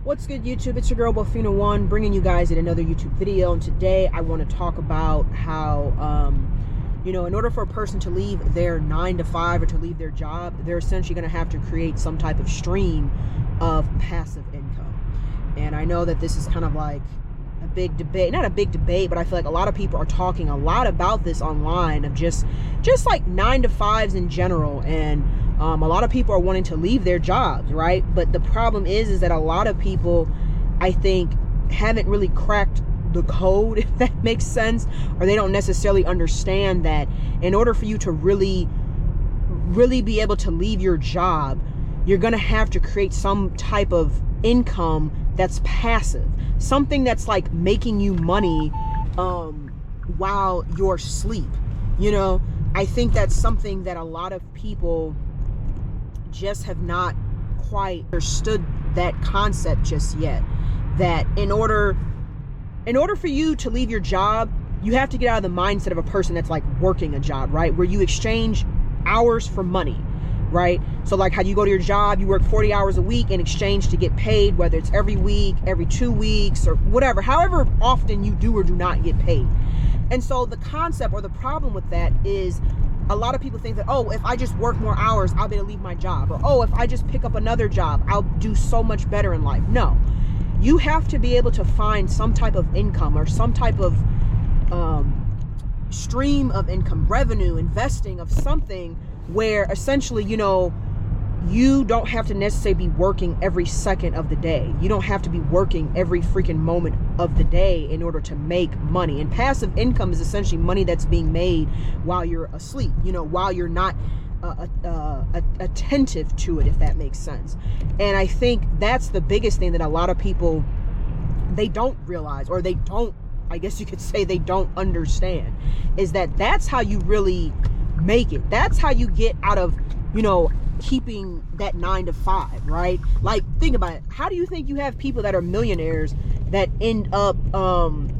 What's good, YouTube? It's your girl Bofina1 bringing you guys in another YouTube video, and today I want to talk about how in order for a person to leave their 9-to-5 or to leave their job, they're essentially going to have to create some type of stream of passive income. And I know that this is kind of like a big debate, not a big debate, but I feel like a lot of people are talking a lot about this online, of just like 9-to-5s in general. And a lot of people are wanting to leave their jobs, right? But the problem is that a lot of people, I think, haven't really cracked the code, if that makes sense, or they don't necessarily understand that in order for you to really be able to leave your job, you're gonna have to create some type of income that's passive, something that's like making you money while you're asleep. I think that's something that a lot of people just have not quite understood that concept just yet. That in order for you to leave your job, you have to get out of the mindset of a person that's like working a job, right? Where you exchange hours for money, right? So like how you go to your job, you work 40 hours a week in exchange to get paid, whether it's every week, every 2 weeks, or whatever, however often you do or do not get paid. And so the concept or the problem with that is a lot of people think that, oh, if I just work more hours, I'll be able to leave my job. Or, oh, if I just pick up another job, I'll do so much better in life. No, you have to be able to find some type of income or some type of stream of income, revenue, investing of something where essentially, you don't have to necessarily be working every second of the day. You don't have to be working every freaking moment of the day in order to make money. And passive income is essentially money that's being made while you're asleep, while you're not attentive to it, if that makes sense. And I think that's the biggest thing that a lot of people, they don't realize, or they don't, I guess you could say they don't understand, is that that's how you really make it. That's how you get out of, keeping that 9-to-5, right? Like, think about it. How do you think you have people that are millionaires that end up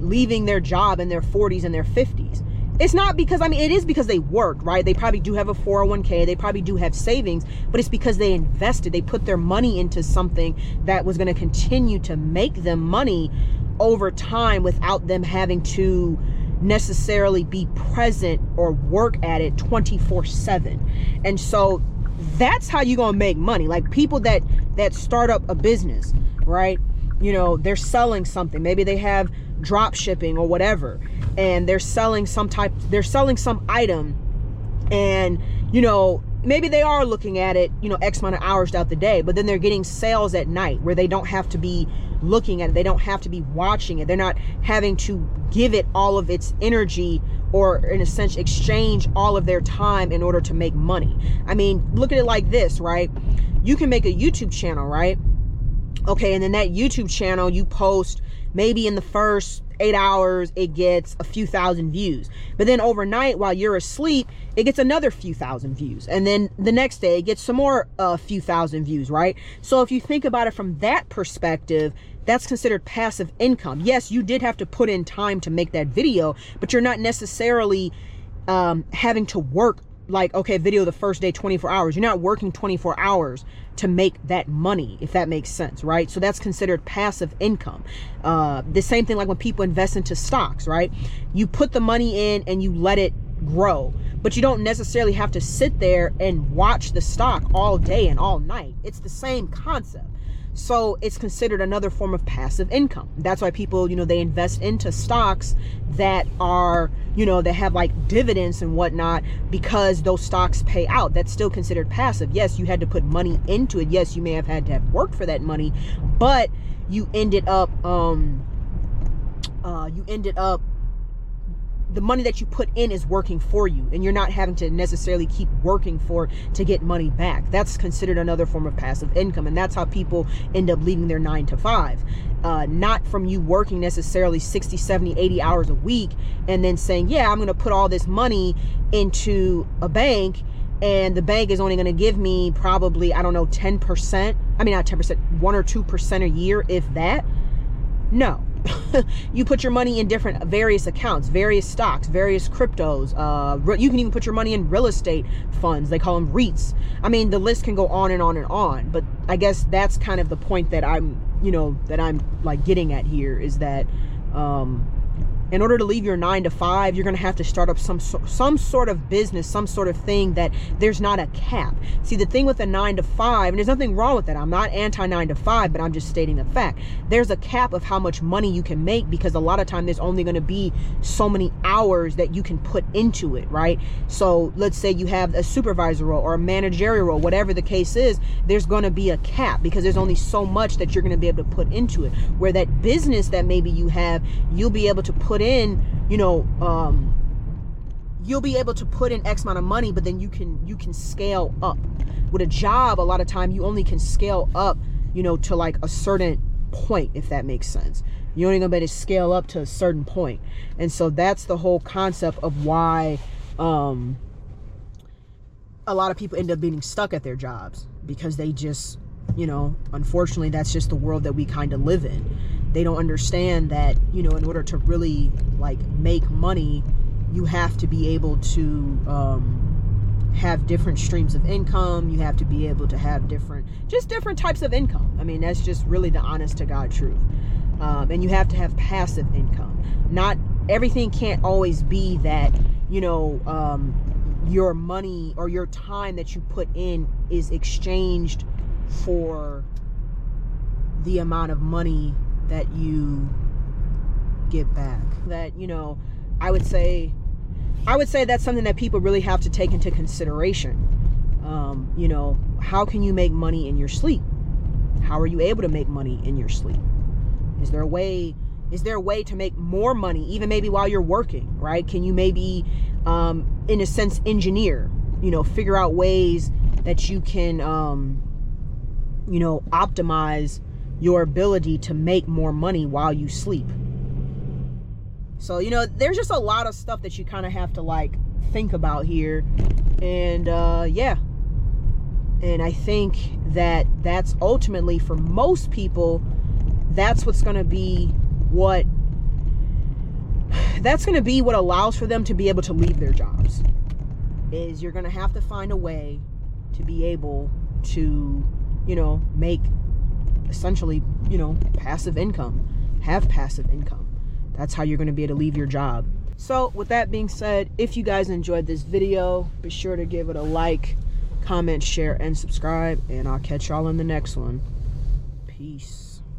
leaving their job in their 40s and their 50s? It's not because, it is because they worked, right? They probably do have a 401k, they probably do have savings, but it's because they invested, they put their money into something that was going to continue to make them money over time without them having to necessarily be present or work at it 24/7. And so that's how you're gonna make money. Like people that start up a business, right? They're selling something. Maybe they have drop shipping or whatever, and they're selling some item, and maybe they are looking at it, X amount of hours throughout the day, but then they're getting sales at night where they don't have to be looking at it. They don't have to be watching it. They're not having to give it all of its energy, or in a sense exchange all of their time in order to make money. Look at it like this, right? You can make a YouTube channel, right? Okay, and then that YouTube channel, you post maybe in the first 8 hours, it gets a few thousand views. But then overnight, while you're asleep, it gets another few thousand views. And then the next day, it gets some more few thousand views, right? So if you think about it from that perspective, that's considered passive income. Yes, you did have to put in time to make that video, but you're not necessarily having to work like, okay, video the first day 24 hours. You're not working 24 hours to make that money, if that makes sense, right? So that's considered passive income. The same thing like when people invest into stocks, right? You put the money in and you let it grow, but you don't necessarily have to sit there and watch the stock all day and all night. It's the same concept. So it's considered another form of passive income. That's why people, they invest into stocks that are, that have like dividends and whatnot, because those stocks pay out. That's still considered passive. Yes, you had to put money into it. Yes, you may have had to have worked for that money, but you ended up, the money that you put in is working for you, and you're not having to necessarily keep working to get money back. That's considered another form of passive income, and that's how people end up leaving their 9-to-5. Not from you working necessarily 60, 70, 80 hours a week and then saying, yeah, I'm going to put all this money into a bank, and the bank is only going to give me probably, 10%. Not 10%, 1 or 2% a year, if that. No. You put your money in various accounts, various stocks, various cryptos. You can even put your money in real estate funds. They call them REITs. I mean, the list can go on and on and on. But I guess that's kind of the point that I'm, you know, that I'm like getting at here is that in order to leave your 9-to-5, you're going to have to start up some sort of business, some sort of thing that there's not a cap. See, the thing with a 9-to-5, and there's nothing wrong with that. I'm not anti 9-to-5, but I'm just stating the fact. There's a cap of how much money you can make, because a lot of time there's only going to be so many hours that you can put into it, right? So let's say you have a supervisor role or a managerial role, whatever the case is, there's going to be a cap because there's only so much that you're going to be able to put into it. Where that business that maybe you have, you'll be able to put in, you know, you'll be able to put in X amount of money, but then you can scale up. With a job, a lot of time you only can scale up, you know, to like a certain point, if that makes sense. You're only gonna be able to scale up to a certain point. And so that's the whole concept of why a lot of people end up being stuck at their jobs, because they just, you know, unfortunately, that's just the world that we kind of live in. They don't understand that, you know, in order to really like make money, you have to be able to have different streams of income. You have to be able to have different types of income. I mean, that's just really the honest to God truth. And you have to have passive income. Not everything can't always be that, you know, your money or your time that you put in is exchanged for the amount of money that you get back. That, you know, I would say that's something that people really have to take into consideration. You know, how can you make money in your sleep? How are you able to make money in your sleep? Is there a way to make more money, even maybe while you're working, right? Can you maybe, in a sense, engineer, you know, figure out ways that you can, you know, optimize your ability to make more money while you sleep. So, you know, there's just a lot of stuff that you kind of have to like think about here. And yeah. And I think that that's ultimately, for most people, that's what's going to be what allows for them to be able to leave their jobs. Is you're going to have to find a way to be able to, you know, make essentially, you know, passive income, have passive income. That's how you're going to be able to leave your job. So with that being said, if you guys enjoyed this video, be sure to give it a like, comment, share, and subscribe, and I'll catch y'all in the next one. Peace.